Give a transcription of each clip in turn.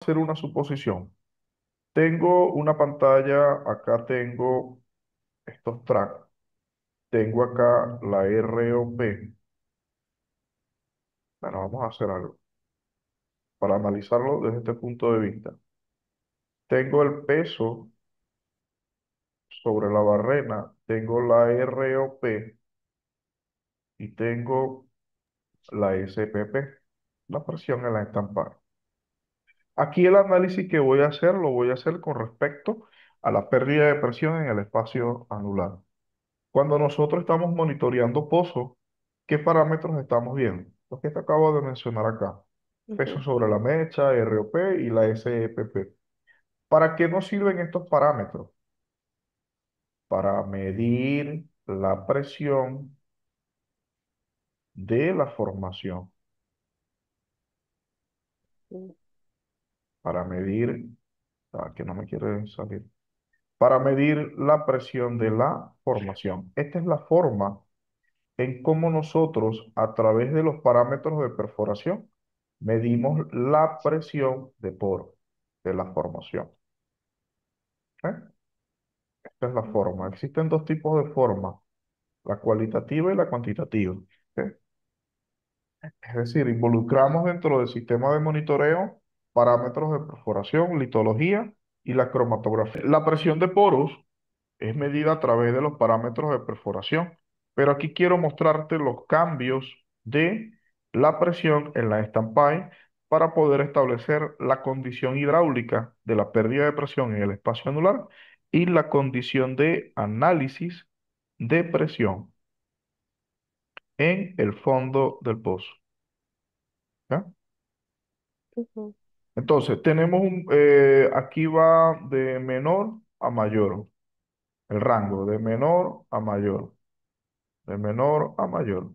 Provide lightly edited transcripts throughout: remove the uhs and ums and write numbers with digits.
Hacer una suposición. Tengo una pantalla, acá tengo estos tracks, tengo acá la ROP. Bueno, vamos a hacer algo para analizarlo desde este punto de vista. Tengo el peso sobre la barrena, tengo la ROP y tengo la SPP, la presión en la estampar. Aquí el análisis que voy a hacer lo voy a hacer con respecto a la pérdida de presión en el espacio anular. Cuando nosotros estamos monitoreando pozos, ¿qué parámetros estamos viendo? Los que te acabo de mencionar acá. Peso Ujú, sobre la mecha, ROP y la SEPP. ¿Para qué nos sirven estos parámetros? Para medir la presión de la formación. ujú, Para medir, que no me quiere salir. Para medir la presión de la formación. Esta es la forma en cómo nosotros, a través de los parámetros de perforación, medimos la presión de poro de la formación. ¿Eh? Esta es la forma. ujú, Existen dos tipos de forma, la cualitativa y la cuantitativa. ¿Ok? Es decir, involucramos dentro del sistema de monitoreo parámetros de perforación, litología y la cromatografía. La presión de poros es medida a través de los parámetros de perforación, pero aquí quiero mostrarte los cambios de la presión en la estampay para poder establecer la condición hidráulica de la pérdida de presión en el espacio anular y la condición de análisis de presión en el fondo del pozo. ¿Ya? ujú, Entonces, tenemos aquí va de menor a mayor, el rango de menor a mayor, de menor a mayor.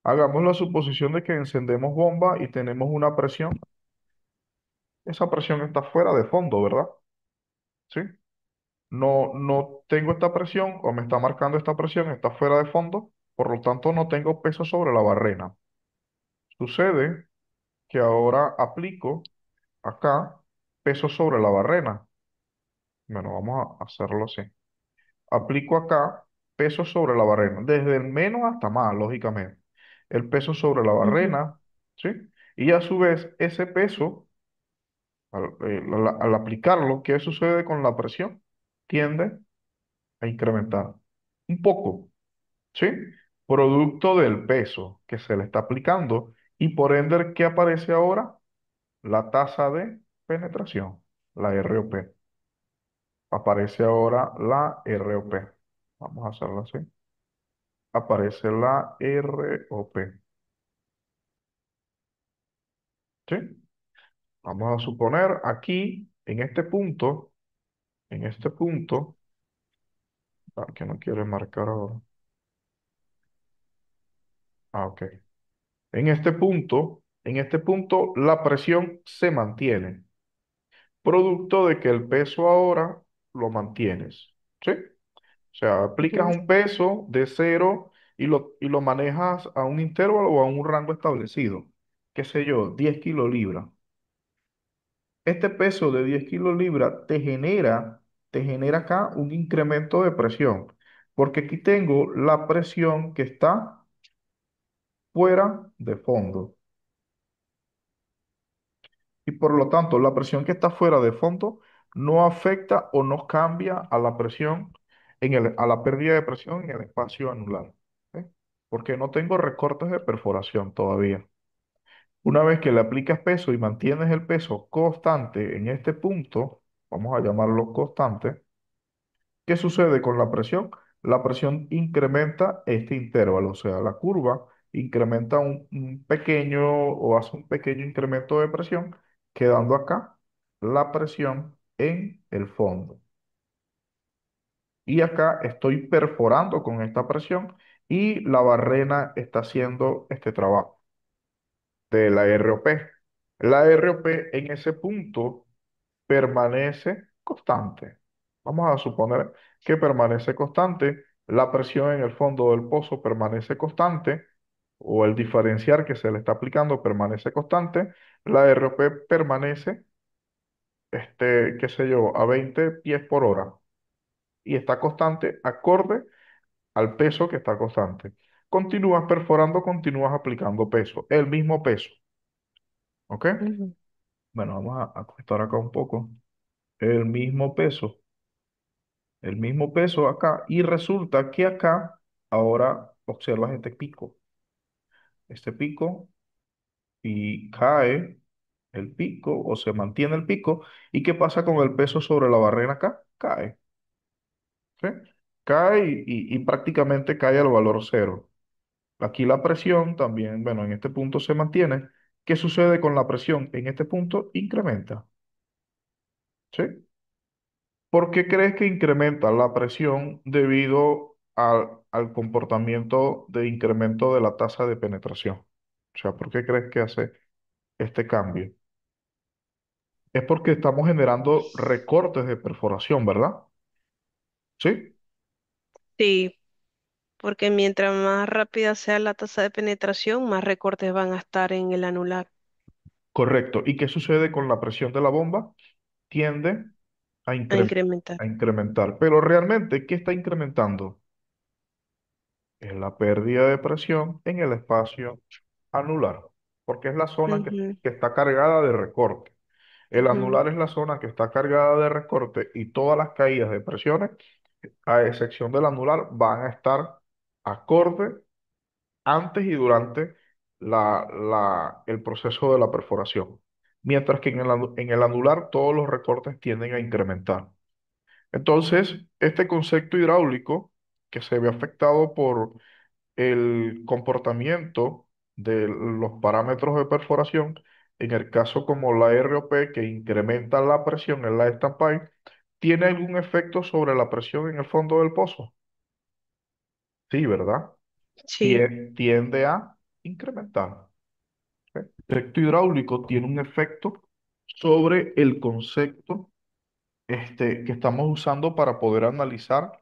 Hagamos la suposición de que encendemos bomba y tenemos una presión. Esa presión está fuera de fondo, ¿verdad? ¿Sí? No tengo esta presión o me está marcando esta presión, está fuera de fondo, por lo tanto no tengo peso sobre la barrena. Sucede que ahora aplico acá peso sobre la barrena. Bueno, vamos a hacerlo así. Aplico acá peso sobre la barrena, desde el menos hasta más, lógicamente. El peso sobre la ujú, barrena, ¿sí? Y a su vez, ese peso al aplicarlo, ¿qué sucede con la presión? Tiende a incrementar un poco, ¿sí? Producto del peso que se le está aplicando y por ende, ¿qué aparece ahora? La tasa de penetración, la ROP. Aparece ahora la ROP. Vamos a hacerlo así. Aparece la ROP, ¿sí? Vamos a suponer aquí, en este punto, que no quiere marcar ahora. Ok. En este punto, la presión se mantiene, producto de que el peso ahora lo mantienes, ¿sí? O sea, aplicas ujú, un peso de cero y lo manejas a un intervalo o a un rango establecido, qué sé yo, 10 kilolibras. Este peso de 10 kilolibras te genera acá un incremento de presión, porque aquí tengo la presión que está fuera de fondo. Y por lo tanto, la presión que está fuera de fondo no afecta o no cambia a la presión a la pérdida de presión en el espacio anular. ¿Ok? Porque no tengo recortes de perforación todavía. Una vez que le aplicas peso y mantienes el peso constante en este punto, vamos a llamarlo constante, ¿qué sucede con la presión? La presión incrementa este intervalo, o sea, la curva incrementa un pequeño o hace un pequeño incremento de presión, quedando acá la presión en el fondo. Y acá estoy perforando con esta presión y la barrena está haciendo este trabajo de la ROP. La ROP en ese punto permanece constante. Vamos a suponer que permanece constante, la presión en el fondo del pozo permanece constante, o el diferencial que se le está aplicando permanece constante, la RP permanece qué sé yo, a 20 pies por hora y está constante acorde al peso que está constante. Continúas perforando, continúas aplicando peso, el mismo peso, ¿ok? Ujú, Bueno, vamos a ajustar acá un poco. El mismo peso, el mismo peso acá y resulta que acá ahora observas este pico y cae el pico o se mantiene el pico. ¿Y qué pasa con el peso sobre la barrera acá? Cae, ¿sí? Cae y prácticamente cae al valor cero. Aquí la presión también, bueno, en este punto se mantiene. ¿Qué sucede con la presión? En este punto incrementa, ¿sí? ¿Por qué crees que incrementa la presión debido al comportamiento de incremento de la tasa de penetración? O sea, ¿por qué crees que hace este cambio? Es porque estamos generando recortes de perforación, ¿verdad? Sí, sí, porque mientras más rápida sea la tasa de penetración, más recortes van a estar en el anular correcto. ¿Y qué sucede con la presión de la bomba? Tiende a, a incre- incrementar. a incrementar. Pero realmente, ¿qué está incrementando? Es la pérdida de presión en el espacio anular, porque es la zona Ujú, que está cargada de recorte. El ujú, anular es la zona que está cargada de recorte y todas las caídas de presiones, a excepción del anular, van a estar acorde antes y durante el proceso de la perforación. Mientras que en el anular todos los recortes tienden a incrementar. Entonces, este concepto hidráulico que se ve afectado por el comportamiento de los parámetros de perforación, en el caso como la ROP, que incrementa la presión en la estampay, ¿tiene algún efecto sobre la presión en el fondo del pozo? Sí, ¿verdad? sí. Tiende a incrementar. ¿Ok? El efecto hidráulico tiene un efecto sobre el concepto que estamos usando para poder analizar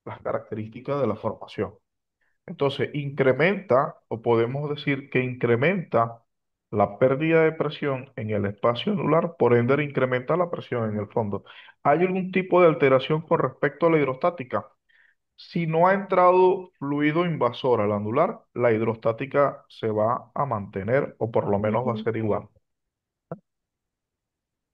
las características de la formación. Entonces, incrementa, o podemos decir que incrementa la pérdida de presión en el espacio anular, por ende incrementa la presión en el fondo. ¿Hay algún tipo de alteración con respecto a la hidrostática? Si no ha entrado fluido invasor al anular, la hidrostática se va a mantener o por lo menos va a Ujú, ser igual.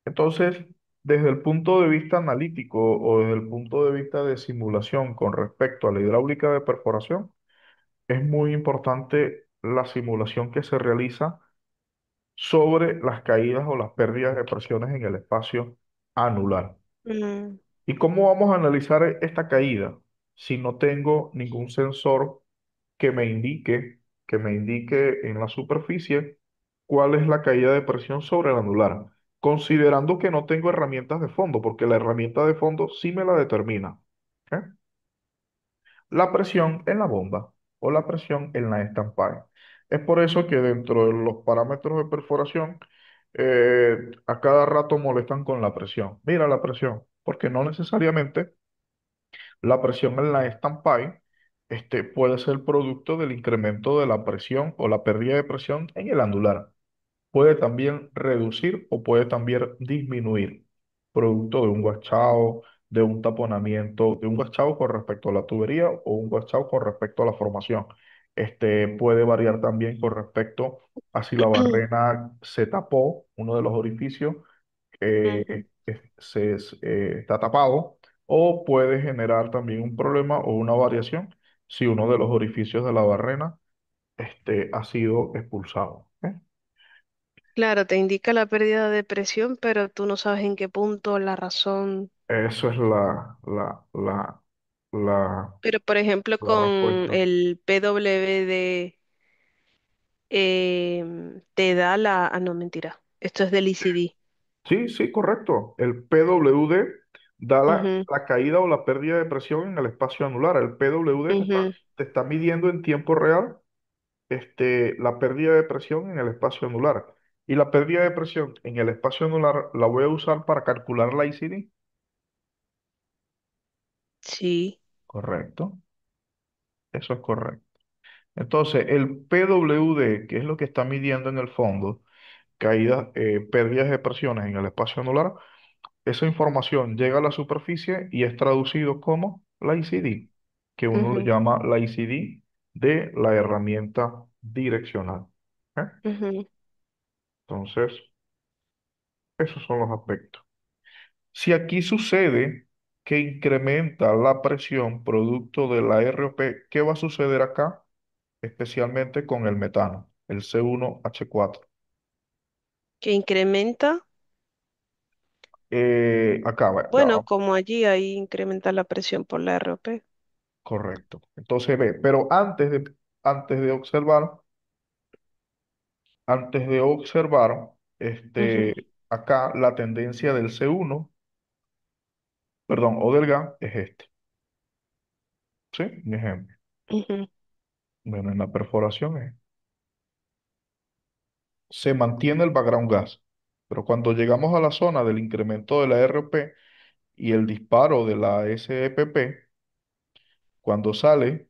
Entonces, desde el punto de vista analítico o desde el punto de vista de simulación con respecto a la hidráulica de perforación, es muy importante la simulación que se realiza sobre las caídas o las pérdidas de presiones en el espacio anular. mm, ¿Y cómo vamos a analizar esta caída si no tengo ningún sensor que me indique en la superficie cuál es la caída de presión sobre el anular? Considerando que no tengo herramientas de fondo, porque la herramienta de fondo sí me la determina. ¿Ok? La presión en la bomba o la presión en la estampalla. Es por eso que dentro de los parámetros de perforación, a cada rato molestan con la presión. Mira la presión, porque no necesariamente la presión en la estampay puede ser producto del incremento de la presión o la pérdida de presión en el anular. Puede también reducir o puede también disminuir, producto de un guachao, de un taponamiento, de un guachao con respecto a la tubería o un guachao con respecto a la formación. Puede variar también con respecto a si la barrena se tapó, uno de los orificios ujú. está tapado, o puede generar también un problema o una variación si uno de los orificios de la barrena ha sido expulsado. ¿Ok? Claro, te indica la pérdida de presión, pero tú no sabes en qué punto la razón. Eso es la, Pero por ejemplo, la con respuesta. el PWD te da la. Ah, no, mentira. Esto es del ECD. Sí, sí, correcto. El PWD da Ujú, la caída o la pérdida de presión en el espacio anular. El PWD ujú. te está midiendo en tiempo real la pérdida de presión en el espacio anular. Y la pérdida de presión en el espacio anular la voy a usar para calcular la ICD. Sí. Correcto, eso es correcto. Entonces, el PWD, que es lo que está midiendo en el fondo, pérdidas de presiones en el espacio anular, esa información llega a la superficie y es traducido como la ICD, que uno lo Ujú, llama la ICD de la herramienta direccional. ¿Ok? ujú. Entonces, esos son los aspectos. Si aquí sucede que incrementa la presión producto de la ROP, ¿qué va a suceder acá? Especialmente con el metano, el C1H4. Que incrementa, Acá, ya bueno, como allí ahí incrementa la presión por la ROP. correcto. Entonces ve, pero antes de observar, Ujú, acá la tendencia del C1, perdón, o del gas es este. ¿Sí? Un ejemplo. ujú. Bueno, en la perforación se mantiene el background gas, pero cuando llegamos a la zona del incremento de la RP y el disparo de la SEPP, cuando sale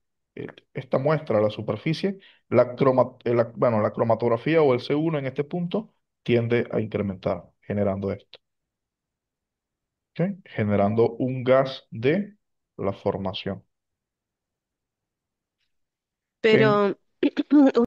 esta muestra a la superficie, bueno, la cromatografía o el C1 en este punto tiende a incrementar, generando esto, ¿ok? Generando un gas de la formación. En Pero